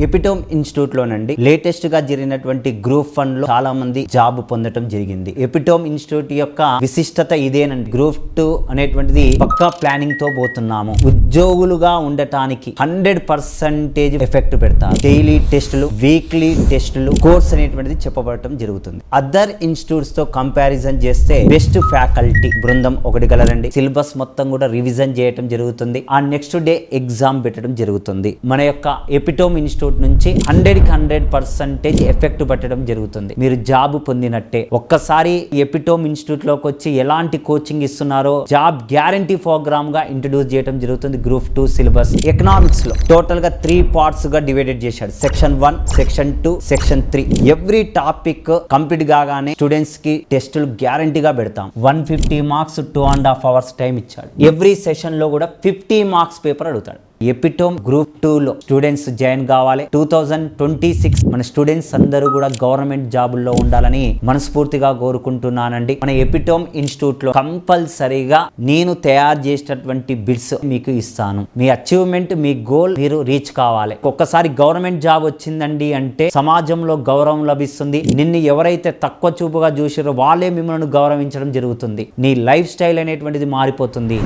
Epitome institute లోనండి latest గా జరిగినటువంటి group 1 లో చాలా మంది జాబ్ పొందడం జరిగింది. ఎపిటోమ్ ఇన్స్టిట్యూట్ యొక్క విశిష్టత ఇదేనండి. గ్రూప్ 2 అనేటువంటిది పక్కా ప్లానింగ్ తో పోతున్నాము. ఉద్యోగులుగా ఉండటానికి 100% ఎఫెక్ట్ పెడతారు. డైలీ టెస్టులు, వీక్లీ టెస్టులు, కోర్స్ అనేటువంటిది చెప్పబడటం జరుగుతుంది. అదర్ ఇన్స్టిట్యూట్స్ తో కంపారిజన్ చేస్తే బెస్ట్ ఫ్యాకల్టీ బృందం ఒకటి కలదండి. సిలబస్ మొత్తం కూడా రివిజన్ చేయడం జరుగుతుంది. ఆ నెక్స్ట్ డే ఎగ్జామ్ పెట్టడం జరుగుతుంది. మన యొక్క ఎపిటోమ్ ఇన్స్టిట్యూట్ నుంచి 100% ఎఫెక్ట్ పట్టడం జరుగుతుంది. మీరు జాబ్ పొందినట్టే. ఒక్కసారి ఎపిటోమ్ ఇన్స్టిట్యూట్ లోకి వచ్చి ఎలాంటి కోచింగ్ ఇస్తున్నారో జాబ్ గ్యారంటీ ప్రోగ్రామ్ గా ఇంట్రడ్యూస్ చేయడం జరుగుతుంది. గ్రూప్ 2 సిలబస్ ఎకనామిక్స్ లో టోటల్ గా 3 పార్ట్స్ గా డివైడెడ్ చేశాడు. Section 1, section 2, section 3. Every topic complete కాగానే స్టూడెంట్స్ కి టెస్టులు గ్యారంటీగా పెడతాం. 150 మార్క్స్ 2.5 hours టైం ఇచ్చాడు. ఎవ్రీ సెషన్ లో కూడా 50 మార్క్స్ పేపర్ అడుగుతాడు. ఎపిటోమ్ గ్రూప్ 2 లో స్టూడెంట్స్ జాయిన్ కావాలి. 2026 మన స్టూడెంట్స్ అందరూ కూడా గవర్నమెంట్ జాబుల్లో ఉండాలని మనస్ఫూర్తిగా కోరుకుంటున్నానండి. మన ఎపిటోమ్ ఇన్స్టిట్యూట్ లో కంపల్సరీగా నేను తయారు చేసినటువంటి బిడ్స్ మీకు ఇస్తాను. మీ అచీవ్మెంట్, మీ గోల్ మీరు రీచ్ కావాలి. ఒక్కసారి గవర్నమెంట్ జాబ్ వచ్చిందండి అంటే సమాజంలో గౌరవం లభిస్తుంది. నిన్ను ఎవరైతే తక్కువ చూపుగా చూసారో వాళ్ళే మిమ్మల్ని గౌరవించడం జరుగుతుంది. నీ లైఫ్ స్టైల్ అనేటువంటిది మారిపోతుంది.